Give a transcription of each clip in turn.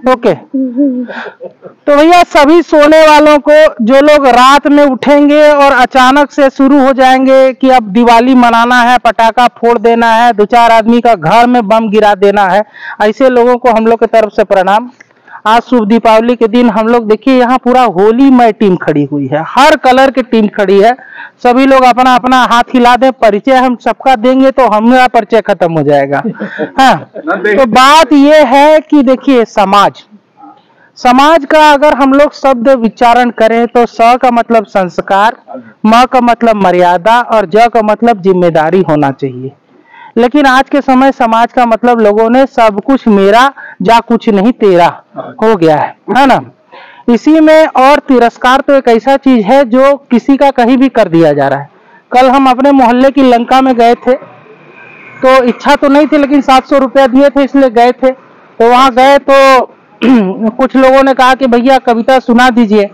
Okay. तो भैया सभी सोने वालों को, जो लोग रात में उठेंगे और अचानक से शुरू हो जाएंगे कि अब दिवाली मनाना है, पटाखा फोड़ देना है, 2-4 आदमी का घर में बम गिरा देना है, ऐसे लोगों को हम लोग की तरफ से प्रणाम। आज शुभ दीपावली के दिन हम लोग देखिए यहाँ पूरा होलीमय टीम खड़ी हुई है, हर कलर की टीम खड़ी है। सभी लोग अपना अपना हाथ हिला दें, परिचय हम सबका देंगे तो हमारा परिचय खत्म हो जाएगा। हाँ, तो बात ये है कि देखिए समाज का अगर हम लोग शब्द विचारण करें तो स का मतलब संस्कार, म का मतलब मर्यादा और ज का मतलब जिम्मेदारी होना चाहिए। लेकिन आज के समय समाज का मतलब लोगों ने सब कुछ मेरा जा कुछ नहीं तेरा हो गया है ना। इसी में और तिरस्कार तो एक ऐसा चीज है जो किसी का कहीं भी कर दिया जा रहा है। कल हम अपने मोहल्ले की लंका में गए थे, तो इच्छा तो नहीं थी लेकिन 700 रुपया दिए थे इसलिए गए थे। तो वहां गए तो कुछ लोगों ने कहा कि भैया कविता सुना दीजिए।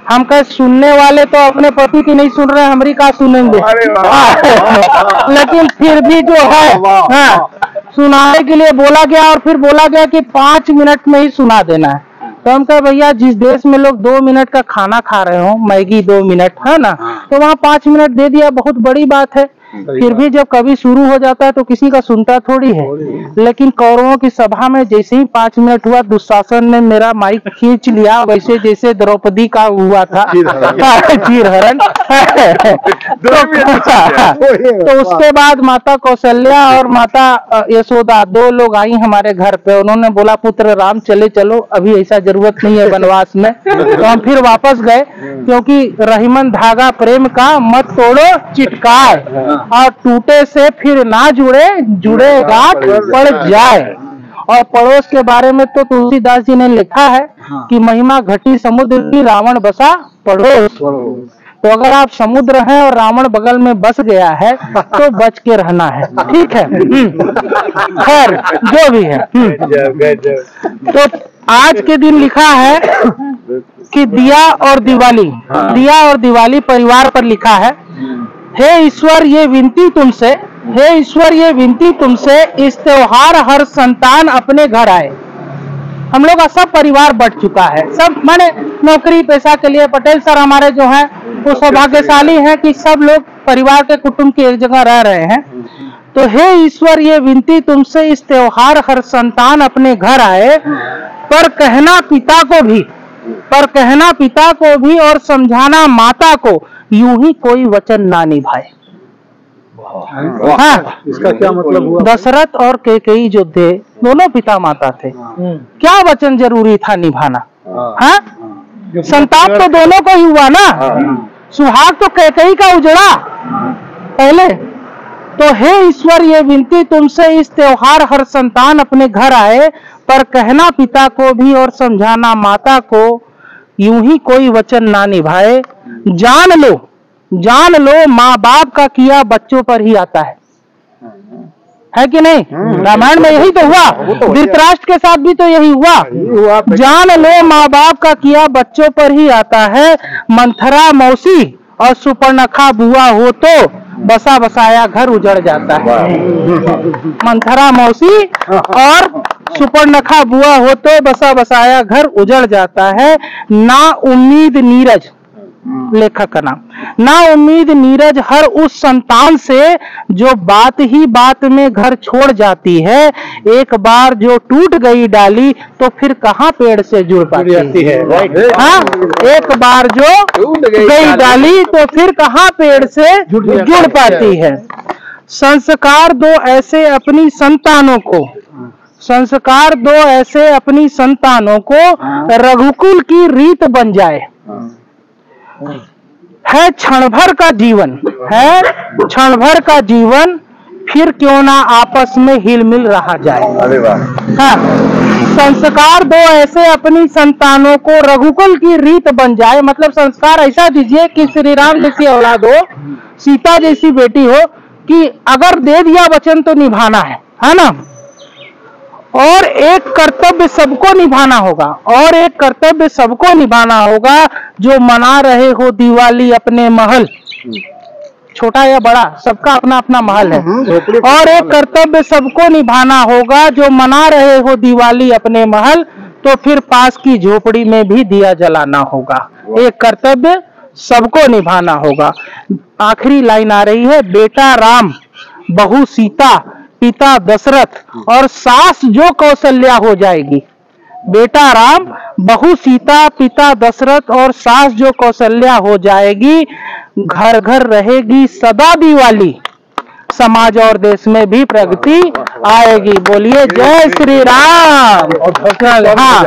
हम कहे सुनने वाले तो अपने पति की नहीं सुन रहे, हमारी कहा सुनेंगे। लेकिन फिर भी जो है सुनाने के लिए बोला गया और फिर बोला गया कि 5 मिनट में ही सुना देना है। तो हम कहे भैया जिस देश में लोग 2 मिनट का खाना खा रहे हो, मैगी 2 मिनट है ना, तो वहाँ 5 मिनट दे दिया, बहुत बड़ी बात है। फिर भी जब कभी शुरू हो जाता है तो किसी का सुनता थोड़ी है। लेकिन कौरवों की सभा में जैसे ही 5 मिनट हुआ, दुशासन ने मेरा माइक खींच लिया, वैसे जैसे द्रौपदी का हुआ था चीरहरण। तो उसके बाद माता कौशल्या और माता यशोदा 2 लोग आई हमारे घर पे। उन्होंने बोला पुत्र राम चले चलो, अभी ऐसा जरूरत नहीं है वनवास में। तो हम फिर वापस गए, क्योंकि रहीमन धागा प्रेम का मत तोड़ो चिटकार, और टूटे से फिर ना जुड़े गांठ पड़ जाए। और पड़ोस के बारे में तो तुलसीदास जी ने लिखा है कि महिमा घटी समुद्र की, रावण बसा पड़ोस। तो अगर आप समुद्र हैं और रावण बगल में बस गया है तो बच के रहना है, ठीक है। खैर जो भी है। तो आज के दिन लिखा है कि दिया और दिवाली परिवार पर लिखा है। हे ईश्वर ये विनती तुमसे, इस त्योहार हर संतान अपने घर आए। हम लोग का सब परिवार बढ़ चुका है, सब माने नौकरी पेशा के लिए पटेल सर हमारे जो हैं वो सौभाग्यशाली हैं कि सब लोग परिवार के कुटुंब की एक जगह रह रहे हैं। तो हे ईश्वर ये विनती तुमसे, इस त्योहार हर संतान अपने घर आए, पर कहना पिता को भी और समझाना माता को, यूं ही कोई वचन ना निभाए। हाँ, इसका क्या मतलब हुआ? दशरथ और कैकेयी जो थे दोनों पिता माता थे, क्या वचन जरूरी था निभाना? हाँ, संताप तो दोनों को ही हुआ ना, सुहाग तो कैकेयी का उजड़ा पहले। तो हे ईश्वर ये विनती तुमसे, इस त्योहार हर संतान अपने घर आए, पर कहना पिता को भी और समझाना माता को, यूं ही कोई वचन ना निभाए। जान लो माँ बाप का किया बच्चों पर ही आता है कि नहीं? रामायण में यही तो हुआ, धृतराष्ट्र के साथ भी तो यही हुआ। जान लो माँ बाप का किया बच्चों पर ही आता है, मंथरा मौसी और सुपर्णखा बुआ हो तो बसा बसाया घर उजड़ जाता है। मंथरा मौसी और सुपर्णखा बुआ हो तो बसा बसाया घर उजड़ जाता है। ना उम्मीद नीरज, लेखक का नाम, ना उम्मीद नीरज हर उस संतान से जो बात ही बात में घर छोड़ जाती है। एक बार जो टूट गई डाली तो फिर कहाँ पेड़ से जुड़ पाती है। हाँ, एक बार जो टूट गई डाली तो फिर कहाँ पेड़ से जुड़ पाती है। संस्कार दो ऐसे अपनी संतानों को रघुकुल की रीत बन जाए। है क्षण भर का जीवन, फिर क्यों ना आपस में हिल मिल रहा जाए। हाँ, संस्कार दो ऐसे अपनी संतानों को रघुकुल की रीत बन जाए। मतलब संस्कार ऐसा दीजिए कि श्री राम जैसी औलाद हो, सीता जैसी बेटी हो, कि अगर दे दिया वचन तो निभाना है ना। और एक कर्तव्य सबको निभाना होगा, जो मना रहे हो दिवाली अपने महल, छोटा या बड़ा सबका अपना अपना महल है। और एक कर्तव्य सबको निभाना होगा, जो मना रहे हो दिवाली अपने महल, तो फिर पास की झोपड़ी में भी दिया जलाना होगा। एक कर्तव्य सबको निभाना होगा। आखिरी लाइन आ रही है, बेटा राम, बहू सीता, पिता दशरथ और सास जो कौशल्या हो जाएगी। बेटा राम, बहू सीता, पिता दशरथ और सास जो कौशल्या हो जाएगी। घर घर रहेगी सदा दिवाली, समाज और देश में भी प्रगति आएगी। बोलिए जय श्री राम। हाँ,